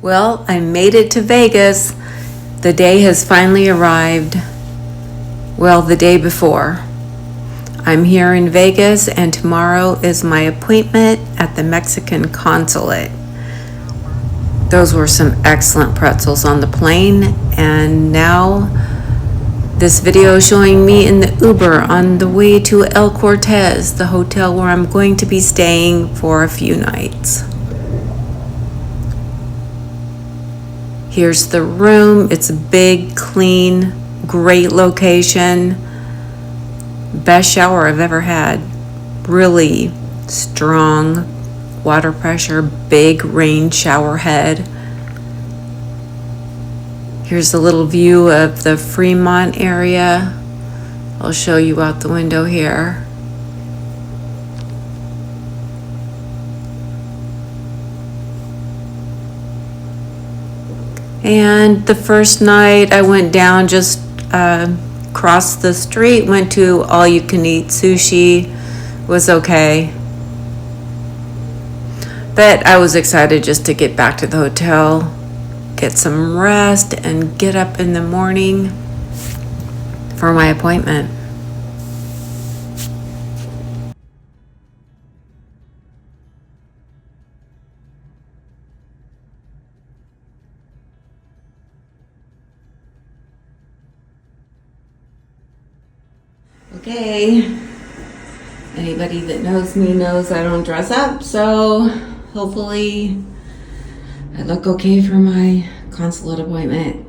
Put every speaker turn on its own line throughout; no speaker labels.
Well, I made it to Vegas. The day has finally arrived. Well, the day before. I'm here in Vegas, and tomorrow is my appointment at the Mexican consulate. Those were some excellent pretzels on the plane, and now this video is showing me in the Uber on the way to El Cortez, the hotel where I'm going to be staying for a few nights. Here's the room. It's a big, clean, great location. Best shower I've ever had. Really strong water pressure, big rain shower head. Here's a little view of the Fremont area. I'll show you out the window here. And the first night I went down, just crossed the street, went to all you can eat sushi. Was okay. But I was excited just to get back to the hotel, get some rest, and get up in the morning for my appointment. Okay, anybody that knows me knows I don't dress up, so hopefully I look okay for my consulate appointment.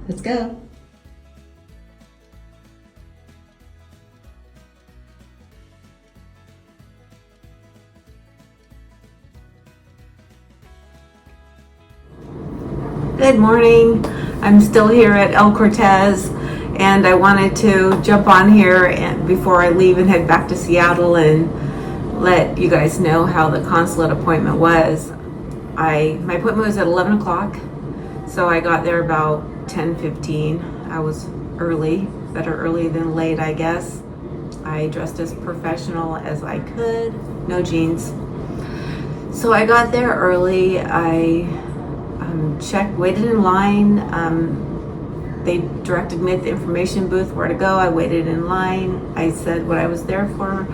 Let's go. Good morning. I'm still here at El Cortez, and I wanted to jump on here and before I leave and head back to Seattle and let you guys know how the consulate appointment was. My appointment was at 11 o'clock, so I got there about 10:15. I was early, better early than late, I guess. I dressed as professional as I could, no jeans. So I got there early. I waited in line. They directed me at the information booth where to go. I waited in line. I said what I was there for,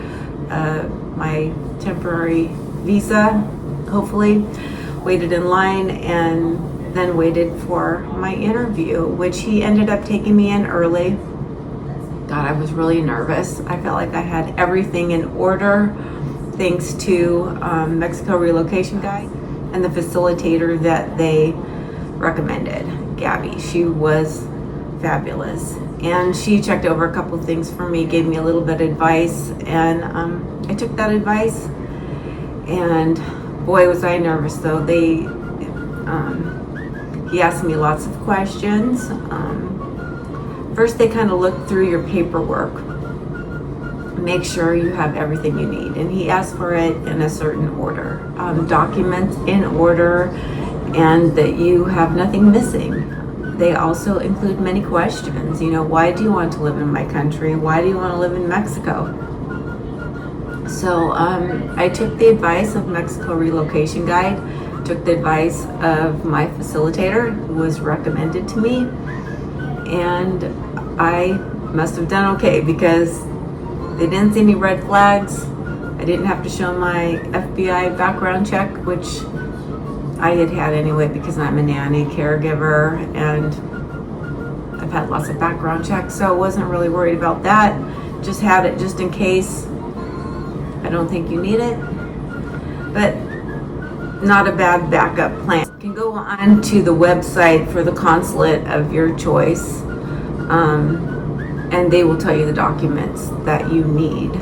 my temporary visa, hopefully. Waited in line and then waited for my interview, which he ended up taking me in early. God, I was really nervous. I felt like I had everything in order thanks to Mexico Relocation Guide and the facilitator that they recommended, Gabby. She was fabulous, and she checked over a couple of things for me, gave me a little bit of advice, and I took that advice, and boy was I nervous though. He asked me lots of questions. First they kind of looked through your paperwork, make sure you have everything you need, and he asked for it in a certain order, documents in order, and that you have nothing missing. They also include many questions. Why do you want to live in my country? Why do you want to live in Mexico? So I took the advice of Mexico Relocation Guide, took the advice of my facilitator who was recommended to me, and I must have done okay because they didn't see any red flags. I didn't have to show my FBI background check, which I had anyway because I'm a nanny caregiver and I've had lots of background checks, so I wasn't really worried about that. Just had it just in case. I don't think you need it, but not a bad backup plan. You can go on to the website for the consulate of your choice, and they will tell you the documents that you need.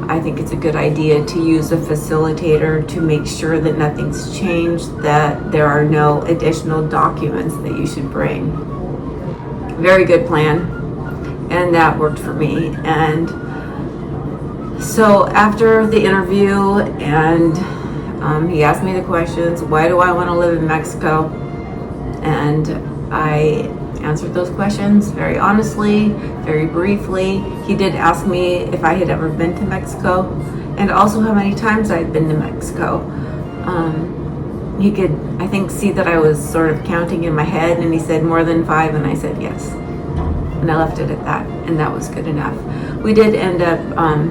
I think it's a good idea to use a facilitator to make sure that nothing's changed, that there are no additional documents that you should bring. Very good plan, and that worked for me. And so after the interview, and he asked me the questions, why do I want to live in Mexico? And I answered those questions very honestly, very briefly. He did ask me if I had ever been to Mexico and also how many times I'd been to Mexico. he could, I think, see that I was sort of counting in my head, and he said more than 5, and I said yes. And I left it at that, and that was good enough. We did end up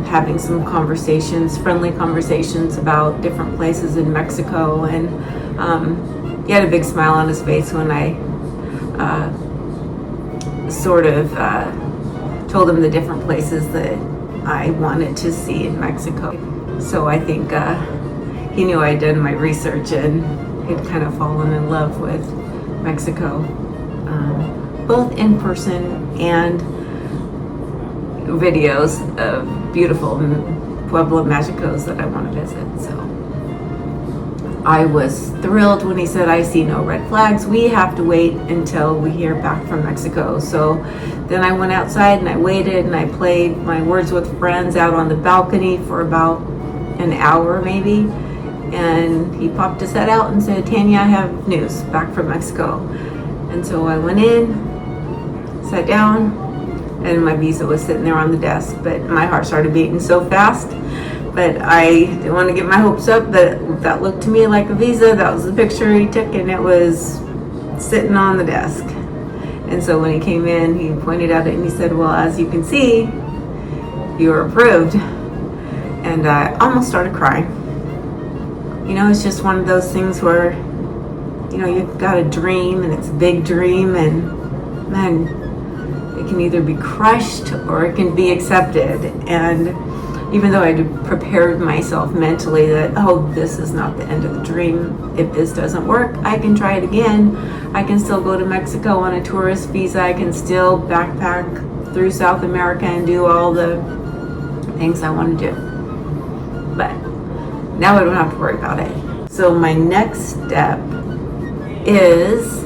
having some conversations, friendly conversations about different places in Mexico, and he had a big smile on his face when I sort of told him the different places that I wanted to see in Mexico. So I think he knew I'd done my research and had kind of fallen in love with Mexico, both in person and videos of beautiful Pueblo Magicos that I want to visit. So I was thrilled when he said, I see no red flags. We have to wait until we hear back from Mexico. So then I went outside and I waited and I played my Words with Friends out on the balcony for about an hour maybe. And he popped his head out and said, Tanya, I have news back from Mexico. And so I went in, sat down, and my visa was sitting there on the desk, but my heart started beating so fast. But I didn't want to get my hopes up, but that looked to me like a visa. That was the picture he took, and it was sitting on the desk. And so when he came in, he pointed at it and he said, well, as you can see, you are approved. And I almost started crying. You know, it's just one of those things where, you know, you've got a dream and it's a big dream, and man, it can either be crushed or it can be accepted. And even though I had prepared myself mentally that, oh, this is not the end of the dream. If this doesn't work, I can try it again. I can still go to Mexico on a tourist visa. I can still backpack through South America and do all the things I want to do. But now I don't have to worry about it. So my next step is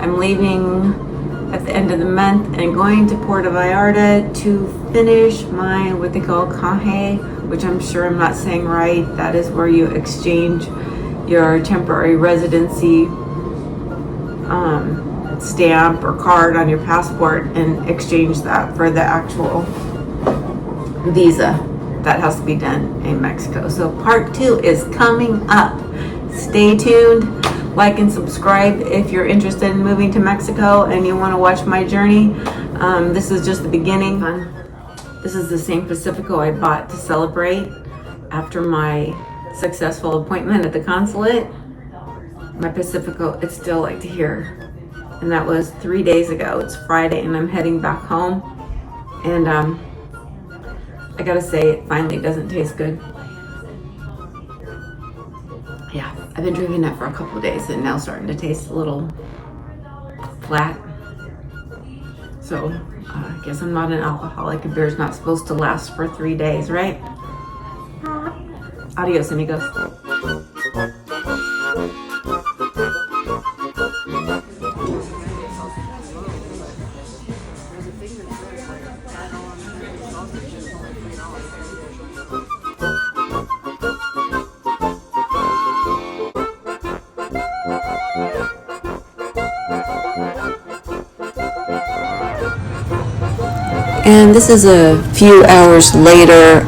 I'm leaving at the end of the month and going to Puerto Vallarta to finish my what they call canje, which I'm sure I'm not saying right. That is where you exchange your temporary residency stamp or card on your passport and exchange that for the actual visa that has to be done in Mexico. So part 2 is coming up. Stay tuned. Like and subscribe if you're interested in moving to Mexico and you want to watch my journey. This is just the beginning. This is the same Pacifico I bought to celebrate after my successful appointment at the consulate. My Pacifico, it's still like to hear. And that was 3 days ago. It's Friday and I'm heading back home. And I gotta say, it finally doesn't taste good. Yeah, I've been drinking it for a couple of days and now starting to taste a little flat. So I guess I'm not an alcoholic. A beer's not supposed to last for 3 days, right? Adios, amigos. And this is a few hours later.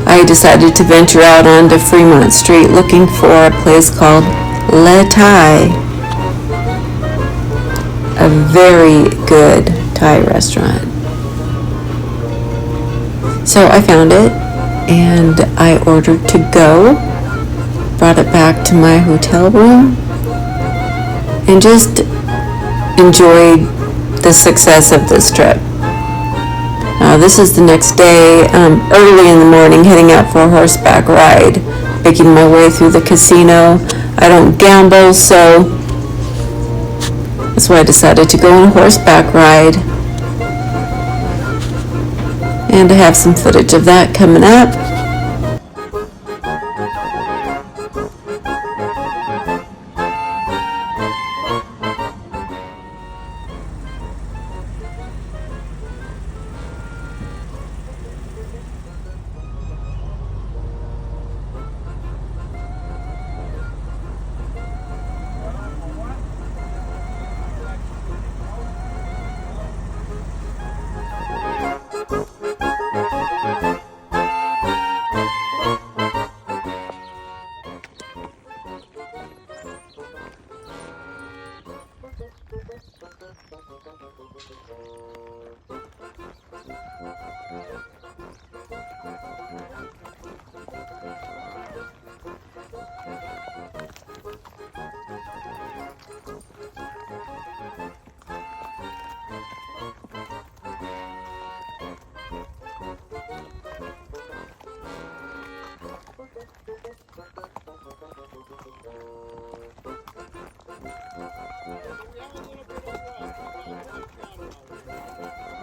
I decided to venture out onto Fremont Street looking for a place called Le Thai, a very good Thai restaurant. So I found it and I ordered to go, brought it back to my hotel room, and just enjoyed the success of this trip. This is the next day, early in the morning, heading out for a horseback ride, making my way through the casino. I don't gamble, so that's why I decided to go on a horseback ride. And I have some footage of that coming up.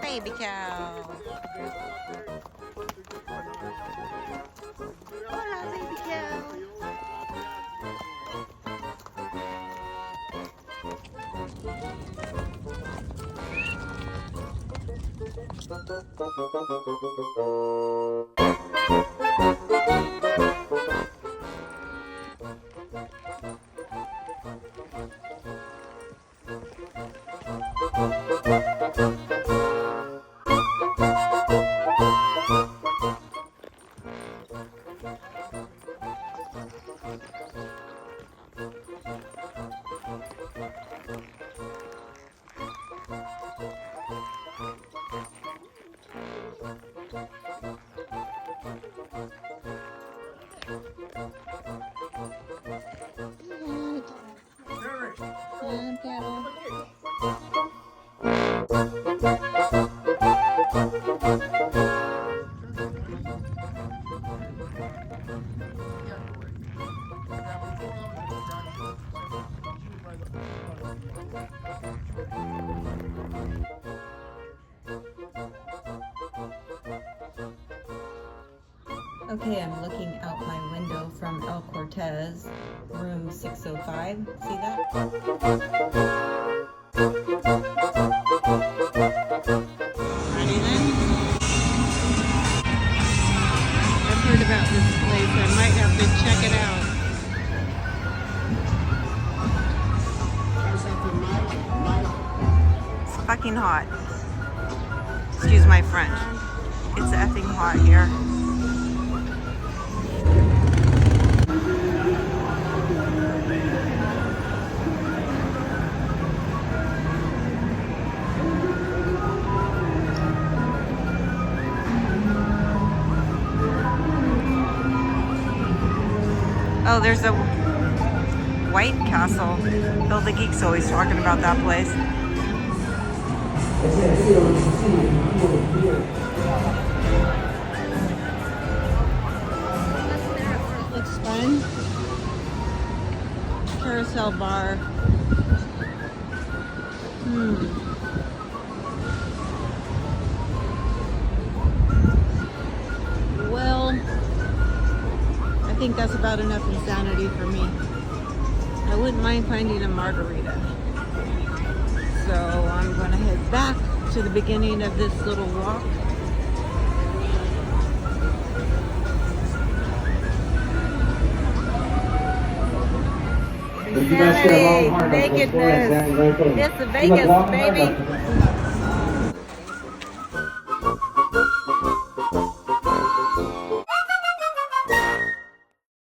Baby cow. Hola, baby cow. Okay, I'm looking out my window from El Cortez, room 605. See that? Ready then? I've heard about this place. I might have to check it out. It's fucking hot. Excuse my French. It's effing hot here. Oh, there's a White Castle. Bill the Geek's always talking about that place. Looks fun. Carousel bar. Well, I think that's about enough insanity for me. I wouldn't mind finding a margarita. So I'm going to head back to the beginning of this little walk. Insanity, nakedness. It's Vegas, baby.